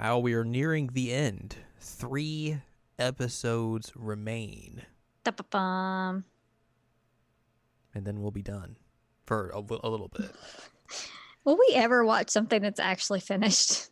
Al, we are nearing the end. 3 episodes remain. Da-ba-bum. And then we'll be done for a little bit. Will we ever watch something that's actually finished?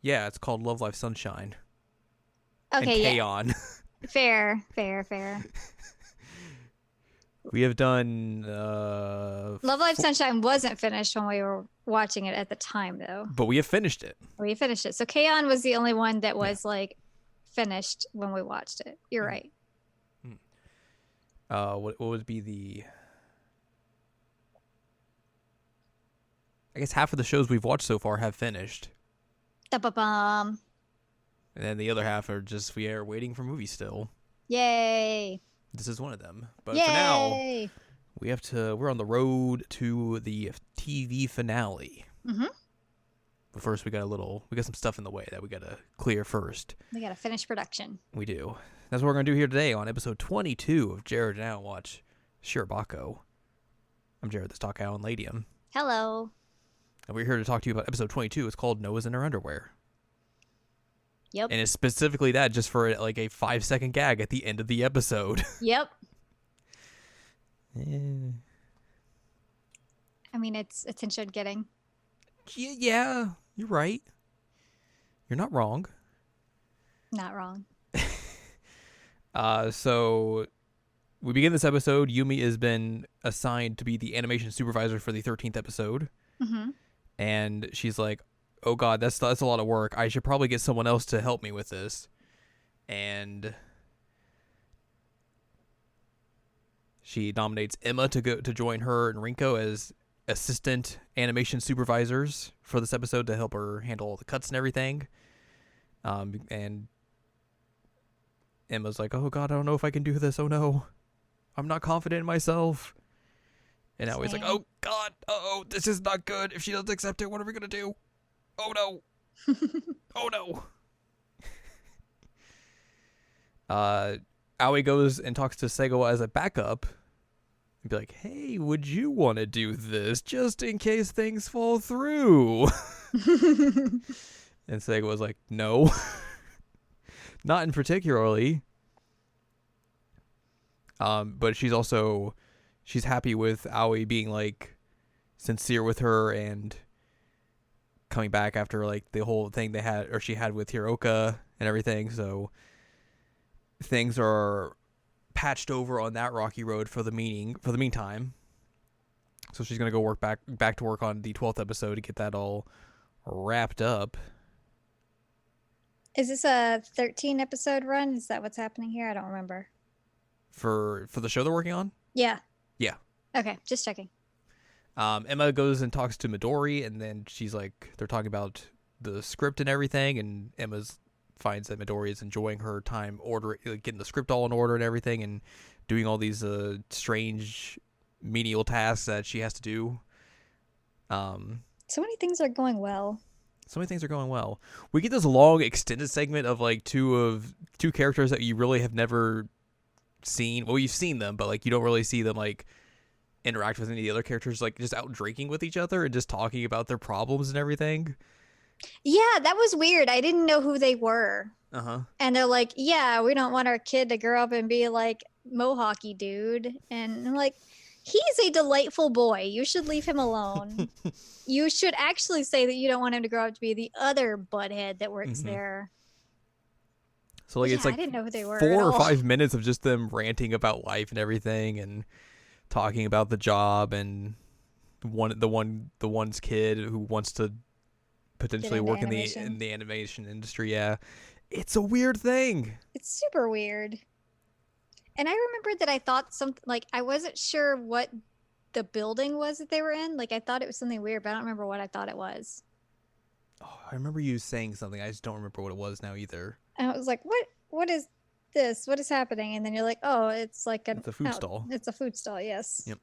Yeah, it's called Love Life Sunshine. Okay, and yeah. K-On! Fair. We have done... Love Life Sunshine wasn't finished when we were watching it at the time, though. But we have finished it. We finished it. So K-On! Was the only one that was, finished when we watched it. You're right. What would be the... I guess half of the shows we've watched so far have finished. Da-ba-bum. And then the other half are just, we are waiting for movies still. Yay. This is one of them. But Yay. for now, we're on the road to the TV finale. Mm-hmm. But first, we got some stuff in the way that we got to clear first. We got to finish production. We do. That's what we're going to do here today on episode 22 of Jared and Al Watch SHIROBAKO. I'm Jared, the Stock Owl and Ladium. Hello. And we're here to talk to you about episode 22. It's called Noah's in Her Underwear. Yep. And it's specifically that, just for a 5-second gag at the end of the episode. Yep. Yeah. I mean, it's attention getting. Yeah, you're right. You're not wrong. Not wrong. So we begin this episode. Yumi has been assigned to be the animation supervisor for the 13th episode. Mm-hmm. And she's like, oh God, that's a lot of work. I should probably get someone else to help me with this. And she nominates Emma to join her and Rinko as assistant animation supervisors for this episode to help her handle all the cuts and everything. And Emma's like, oh God, I don't know if I can do this. Oh no, I'm not confident in myself. And now he's like, oh God, this is not good. If she doesn't accept it, what are we going to do? Oh no. Oh no. Aoi goes and talks to Seigo as a backup and be like, hey, would you want to do this just in case things fall through? And Seigo was like, no. Not in particularly. But she's happy with Aoi being sincere with her and coming back after the whole thing she had with Hiroka and everything. So things are patched over on that rocky road for the meantime. So she's gonna go back to work on the 12th episode to get that all wrapped up. Is this a 13 episode run? Is that what's happening here? I don't remember. For the show they're working on? Yeah. Yeah. Okay, just checking. Emma goes and talks to Midori, and then they're talking about the script and everything, and Emma finds that Midori is enjoying her time getting the script all in order and everything, and doing all these strange menial tasks that she has to do. So many things are going well. We get this long extended segment of two characters that you really have never seen. Well, you've seen them, but you don't really see them interact with any of the other characters, just out drinking with each other and just talking about their problems and everything. Yeah, that was weird. I didn't know who they were. Uh-huh. And they're like, yeah, we don't want our kid to grow up and be like Mohawky dude. And I'm like, he's a delightful boy. You should leave him alone. You should actually say that you don't want him to grow up to be the other butthead that works there. So it's I didn't know who they were 4 or 5 minutes of just them ranting about life and everything and talking about the job and the one's kid who wants to potentially work in the animation industry. Yeah, it's a weird thing. It's super weird. And I remembered that I thought something I wasn't sure what the building was that they were in. I thought it was something weird, but I don't remember what I thought it was. Oh, I remember you saying something. I just don't remember what it was now either. And I was like, what is this? What is happening? And then you're like, oh, it's it's a food stall. It's a food stall, yes. Yep.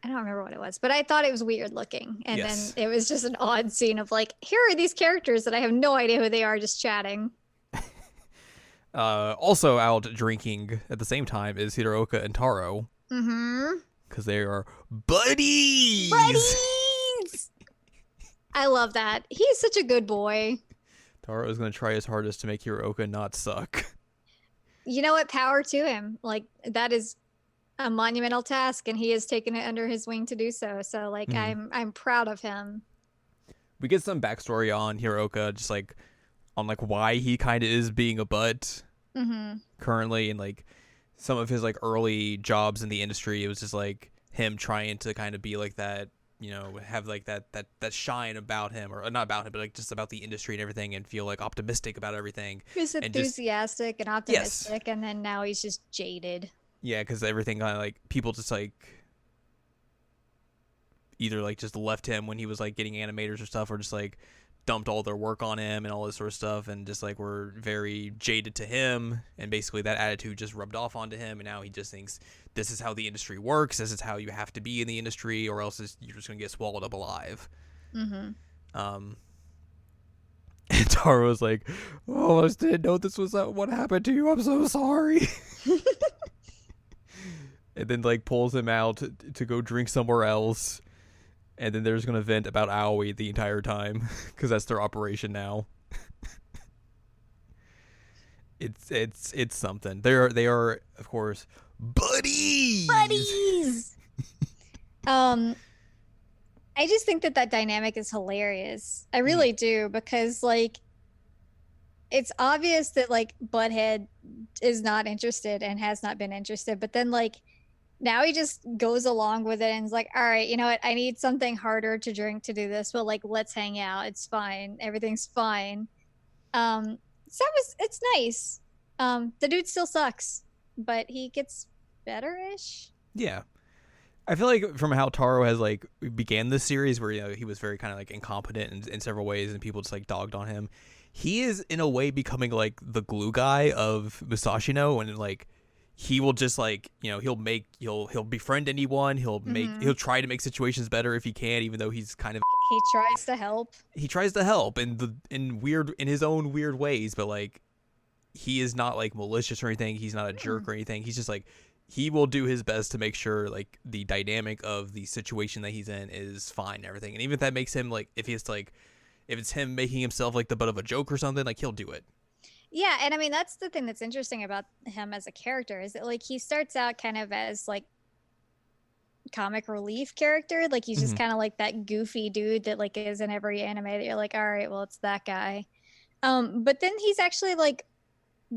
I don't remember what it was, but I thought it was weird looking. And yes. Then it was just an odd scene of here are these characters that I have no idea who they are just chatting. Also out drinking at the same time is Hiroka and Taro. Mm-hmm. Because they are buddies! Buddies! I love that. He's such a good boy. Taro's gonna try his hardest to make Hiroka not suck. You know what? Power to him. Like, that is a monumental task, and he has taken it under his wing to do so. So, like, Mhm. I'm proud of him. We get some backstory on Hiroka, just like on like why he kind of is being a butt Mm-hmm. currently, and like some of his like early jobs in the industry. It was just like him trying to kind of be like that, have like that shine about him, or not about him, but like just about the industry and everything, and feel like optimistic about everything, He's and just enthusiastic and yes, optimistic, and then now he's just jaded. yeah, because everything kind of like people just like either like just left him when he was like getting animators or stuff, or just like dumped all their work on him and all this sort of stuff, and just like were very jaded to him, and basically that attitude just rubbed off onto him, and now he just thinks this is how the industry works, this is how you have to be in the industry, or else you're just gonna get swallowed up alive. Mm-hmm. um and Taro was like, oh, I just didn't know this was what happened to you, I'm so sorry. And then like pulls him out to go drink somewhere else, and then they're just gonna vent about Aoi the entire time because that's their operation now. It's something. They are of course buddies. Buddies. um, I just think that dynamic is hilarious. I really do, because like it's obvious that like Butthead is not interested and has not been interested, but then like now he just goes along with it and is like, all right, you know what? I need something harder to drink to do this, but like, let's hang out. It's fine. Everything's fine. So it's nice. The dude still sucks, but he gets better-ish. Yeah, I feel like from how Taro has like began this series, where he was very kind of like incompetent in several ways, and people just like dogged on him. He is in a way becoming like the glue guy of Musashino, and like he will just like he'll befriend anyone. He'll try to make situations better if he can, even though he's kind of He tries to help. he tries to help in his own weird ways, but like he is not like malicious or anything. He's not a jerk or anything. He's just like he will do his best to make sure like the dynamic of the situation that he's in is fine and everything. And even if that makes him like if it's him making himself like the butt of a joke or something, like he'll do it. Yeah, and I mean that's the thing that's interesting about him as a character, is that like he starts out kind of as like comic relief character. Like he's just Mm-hmm. kind of like that goofy dude that like is in every anime that you're like, all right, well, it's that guy. But then he's actually like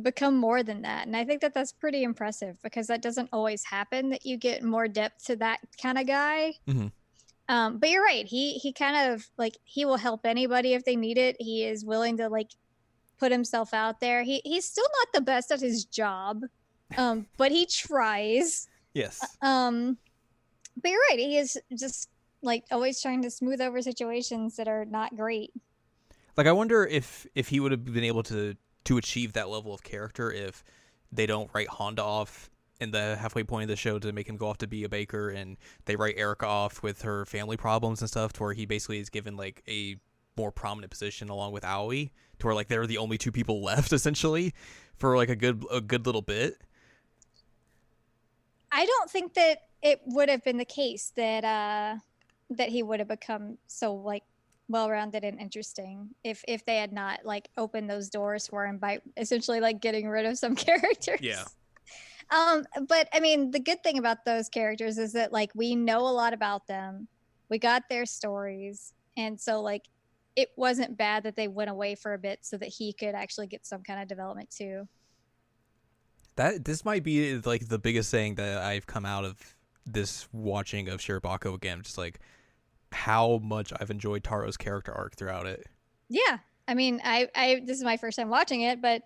become more than that, and I think that that's pretty impressive, because that doesn't always happen, that you get more depth to that kind of guy. Mm-hmm. But you're right, he kind of like, he will help anybody if they need it. He is willing to like put himself out there. He's still not the best at his job, but he tries. Yes. But you're right, he is just like always trying to smooth over situations that are not great. Like I wonder if he would have been able to achieve that level of character if they don't write Honda off in the halfway point of the show to make him go off to be a baker, and they write Erica off with her family problems and stuff, to where he basically is given like a more prominent position along with Aoi, to where like they're the only two people left essentially for like a good little bit. I don't think that it would have been the case that he would have become so like well-rounded and interesting if they had not like opened those doors for him by essentially like getting rid of some characters. Yeah. But I mean, the good thing about those characters is that like we know a lot about them. We got their stories, and so like it wasn't bad that they went away for a bit so that he could actually get some kind of development too. This might be like the biggest thing that I've come out of this watching of Shirobako again, just like how much I've enjoyed Taro's character arc throughout it. Yeah. I mean, I this is my first time watching it, but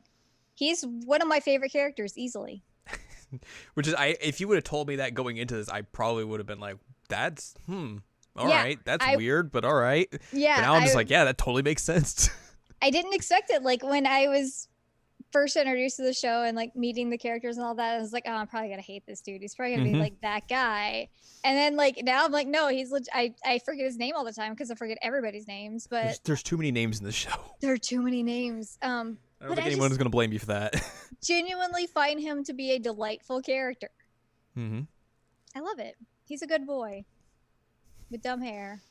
he's one of my favorite characters easily. Which is, if you would have told me that going into this, I probably would have been like, that's all Yeah, right, that's weird, but all right. Yeah. But now I'm just like, yeah, that totally makes sense. I didn't expect it. Like when I was first introduced to the show and like meeting the characters and all that, I was like, oh, I'm probably gonna hate this dude. He's probably gonna be like that guy. And then like now I'm like, no, he's I forget his name all the time because I forget everybody's names. But there's too many names in the show. There are too many names. I don't think anyone is gonna blame you for that. Genuinely find him to be a delightful character. Mm-hmm. I love it. He's a good boy with dumb hair.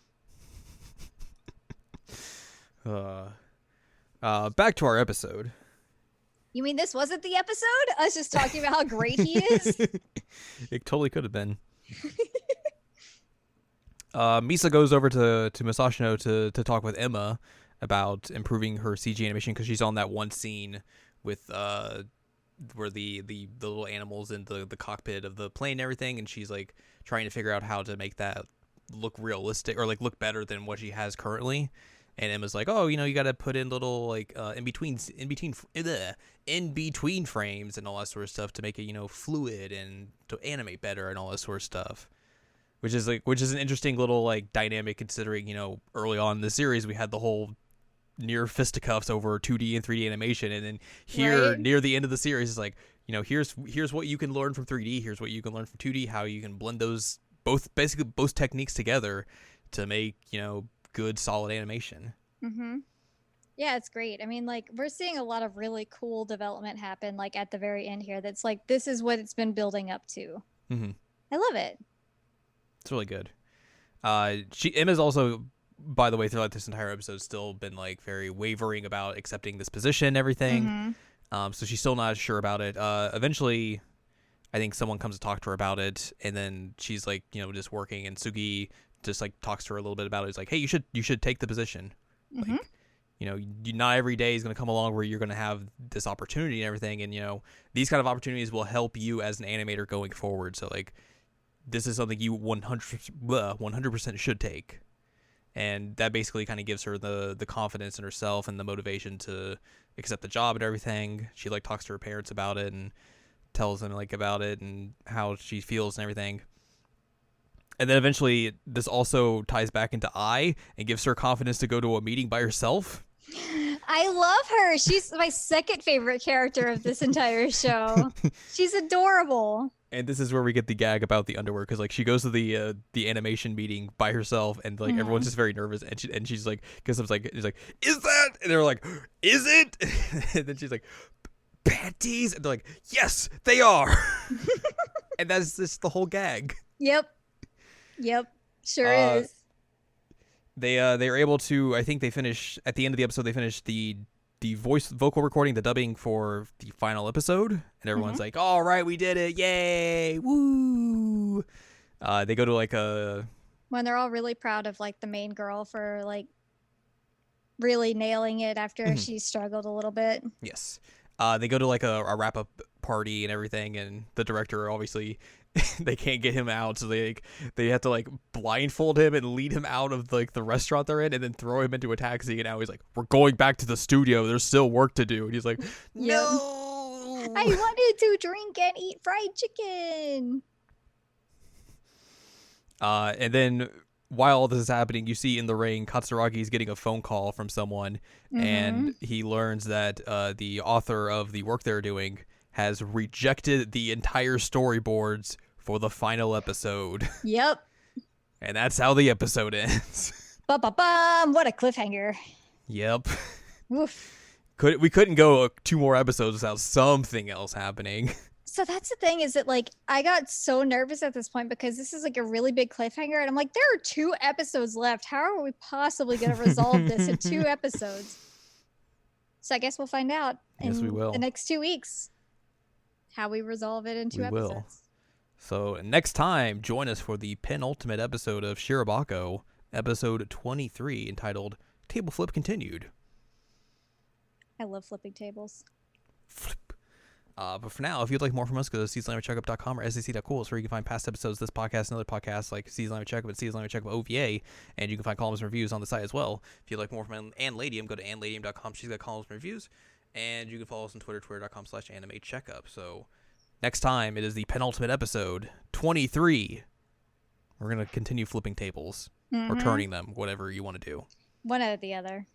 Back to our episode. You mean this wasn't the episode? Us just talking about how great he is? It totally could have been. Misa goes over to Musashino to talk with Emma about improving her CG animation because she's on that one scene with where the little animals in the cockpit of the plane and everything, and she's like trying to figure out how to make that look realistic or like look better than what she has currently. And Emma's like, oh, you got to put in little like in between frames and all that sort of stuff to make it fluid and to animate better and all that sort of stuff. Which is an interesting little like dynamic considering early on in the series we had the whole near fisticuffs over 2D and 3D animation, and then here Right. near the end of the series is like here's what you can learn from 3D, here's what you can learn from 2D, how you can blend those both techniques together to make good solid animation. Mm-hmm. Yeah, it's great. I mean, like, we're seeing a lot of really cool development happen, like, at the very end here. That's like, this is what it's been building up to. Mm-hmm. I love it. It's really good. Emma's also, by the way, throughout this entire episode, still been like very wavering about accepting this position and everything. Mm-hmm. So she's still not sure about it. Eventually, I think someone comes to talk to her about it, and then she's like, just working, and Sugi just like talks to her a little bit about it. He's like, hey, you should take the position. Mm-hmm. Like, not every day is going to come along where you're going to have this opportunity and everything, and these kind of opportunities will help you as an animator going forward. So like, this is something you 100% should take. And that basically kind of gives her the confidence in herself and the motivation to accept the job and everything. She like talks to her parents about it and tells them like about it and how she feels and everything. And then eventually this also ties back into Ai and gives her confidence to go to a meeting by herself. I love her. She's my second favorite character of this entire show. She's adorable. And this is where we get the gag about the underwear, because like she goes to the animation meeting by herself, and like everyone's just very nervous, and she's like, because it's like, is that? And they're like, is it? And then she's like, panties, and they're like, yes, they are. And that's just the whole gag. Yep. Sure is. They were able to, I think they finish at the end of the episode. They finished the vocal recording, the dubbing for the final episode, and everyone's like, all right, we did it, yay, woo. They go to like when they're all really proud of like the main girl for like really nailing it after she struggled a little bit. Yes. They go to like a wrap-up party and everything, and the director obviously they can't get him out, so they have to like blindfold him and lead him out of like the restaurant they're in, and then throw him into a taxi. And now he's like, we're going back to the studio, there's still work to do. And he's like, no. I wanted to drink and eat fried chicken. And then while all this is happening, you see in the rain Katsuragi's getting a phone call from someone, and he learns that the author of the work they're doing has rejected the entire storyboards for the final episode. Yep. And that's how the episode ends. Ba-ba-bum! What a cliffhanger. Yep. Woof. We couldn't go 2 more episodes without something else happening. So that's the thing, is that like I got so nervous at this point because this is like a really big cliffhanger, and I'm like, there are 2 episodes left. How are we possibly going to resolve this in 2 episodes? So I guess we'll find out Yes, we will. the next 2 weeks how we resolve it in 2 episodes. Will. So next time, join us for the penultimate episode of Shirobako, episode 23, entitled Table Flip Continued. I love flipping tables. Flip. But for now, if you'd like more from us, go to seasonlanguagecheckup.com or sec.cool. It's where you can find past episodes of this podcast and other podcasts like Season Language Checkup and Season Language Checkup OVA, and you can find columns and reviews on the site as well. If you'd like more from Ann Ladium, go to annladium.com. She's got columns and reviews, and you can follow us on Twitter, twitter.com/animecheckup. So next time, it is the penultimate episode, 23. We're going to continue flipping tables or turning them, whatever you want to do. One out of the other.